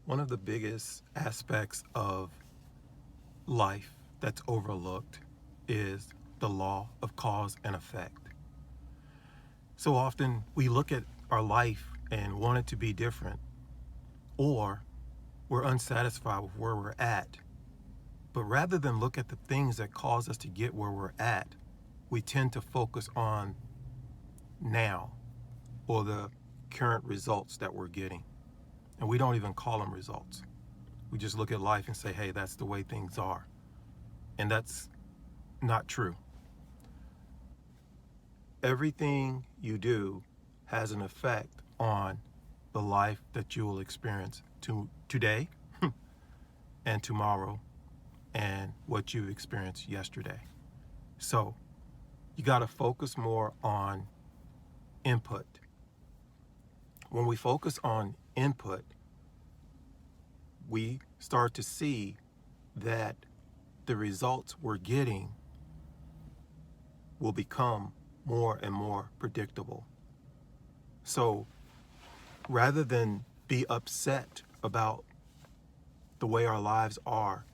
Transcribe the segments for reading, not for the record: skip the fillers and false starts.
One of the biggest aspects of life that's overlooked is the law of cause and effect. So often we look at our life and want it to be different, or we're unsatisfied with where we're at. But rather than look at the things that cause us to get where we're at, we tend to focus on now or the current results that we're getting. And we don't even call them results. We just look at life and say, hey, that's the way things are. And that's not true. Everything you do has an effect on the life that you will experience today and tomorrow and what you experienced yesterday. So you got to focus more on input. When we focus on input, we start to see that the results we're getting will become more and more predictable. So rather than be upset about the way our lives are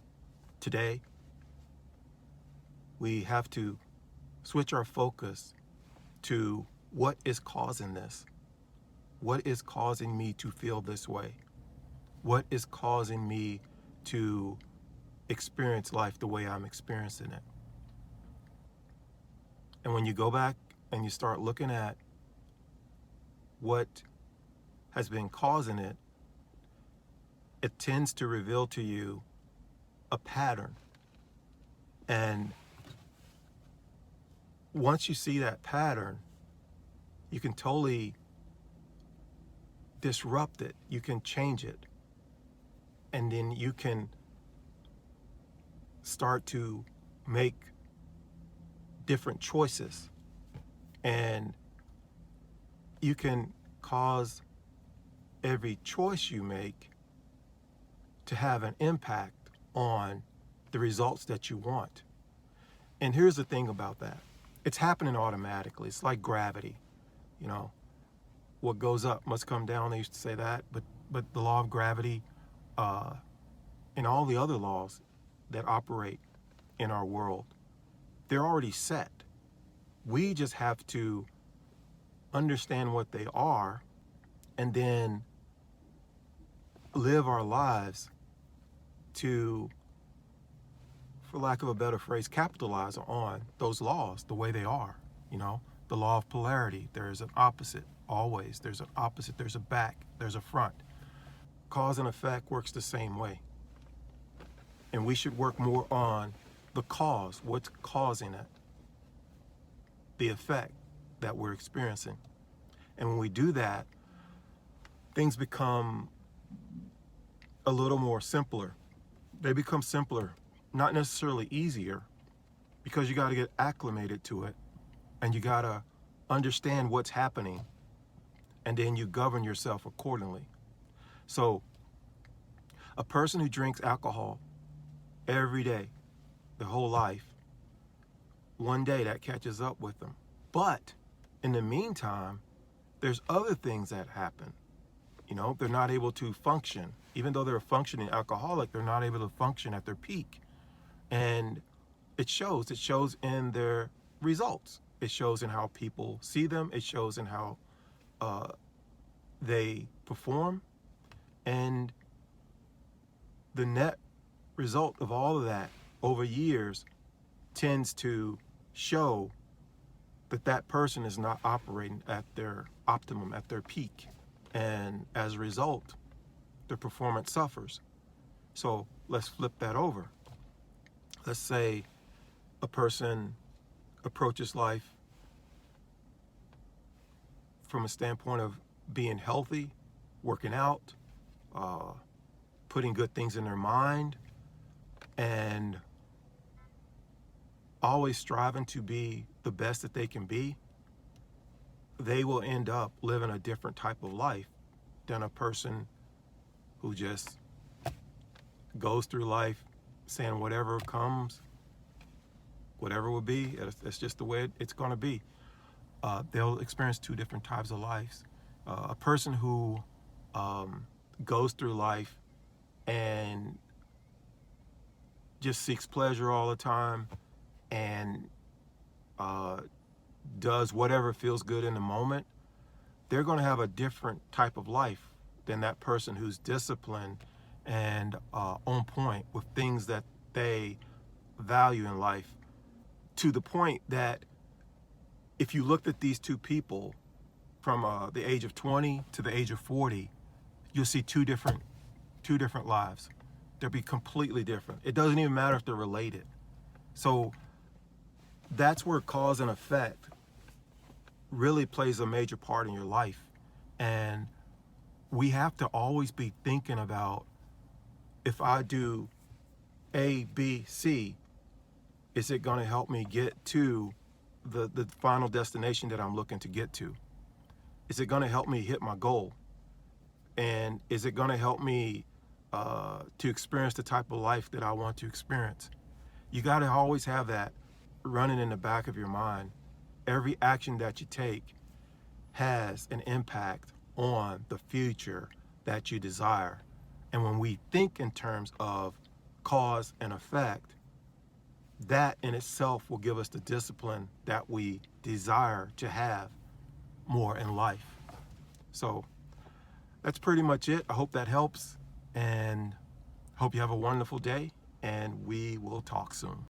today, we have to switch our focus to what is causing this. What is causing me to feel this way? What is causing me to experience life the way I'm experiencing it? And when you go back and you start looking at what has been causing it, it tends to reveal to you a pattern. And once you see that pattern, you can totally disrupt it. You can change it. And then you can start to make different choices. And you can cause every choice you make to have an impact on the results that you want. And here's the thing about that. It's happening automatically. It's like gravity. You know, what goes up must come down. They used to say that, but the law of gravity and all the other laws that operate in our world, they're already set. We just have to understand what they are and then live our lives to, for lack of a better phrase, capitalize on those laws the way they are. You know, the law of polarity, there's an opposite always. There's an opposite, there's a back, there's a front. Cause and effect works the same way. And we should work more on the cause, what's causing it, the effect that we're experiencing. And when we do that, things become a little more simpler. They become simpler, not necessarily easier, because you got to get acclimated to it and you got to understand what's happening, and then you govern yourself accordingly. So a person who drinks alcohol every day, their whole life, one day that catches up with them. But in the meantime, there's other things that happen. You know, they're not able to function. Even though they're a functioning alcoholic, they're not able to function at their peak. And it shows in their results. It shows in how people see them. It shows in how they perform. And the net result of all of that over years tends to show that that person is not operating at their optimum, at their peak. And as a result, their performance suffers. So let's flip that over. Let's say a person approaches life from a standpoint of being healthy, working out, putting good things in their mind, and always striving to be the best that they can be. They will end up living a different type of life than a person who just goes through life saying whatever comes, whatever will be, it's just the way it's going to be. They'll experience two different types of lives. A person who goes through life and just seeks pleasure all the time and does whatever feels good in the moment, they're going to have a different type of life than that person who's disciplined and on point with things that they value in life, to the point that if you looked at these two people from the age of 20 to the age of 40, you'll see two different lives. They'll be completely different. It doesn't even matter if they're related. So that's where cause and effect really plays a major part in your life. And we have to always be thinking about, if I do A, B, C, is it going to help me get to the final destination that I'm looking to get to? Is it going to help me hit my goal? And is it going to help me to experience the type of life that I want to experience? You got to always have that running in the back of your mind. Every action that you take has an impact on the future that you desire. And when we think in terms of cause and effect, that in itself will give us the discipline that we desire to have more in life. So that's pretty much it. I hope that helps, and hope you have a wonderful day, and we will talk soon.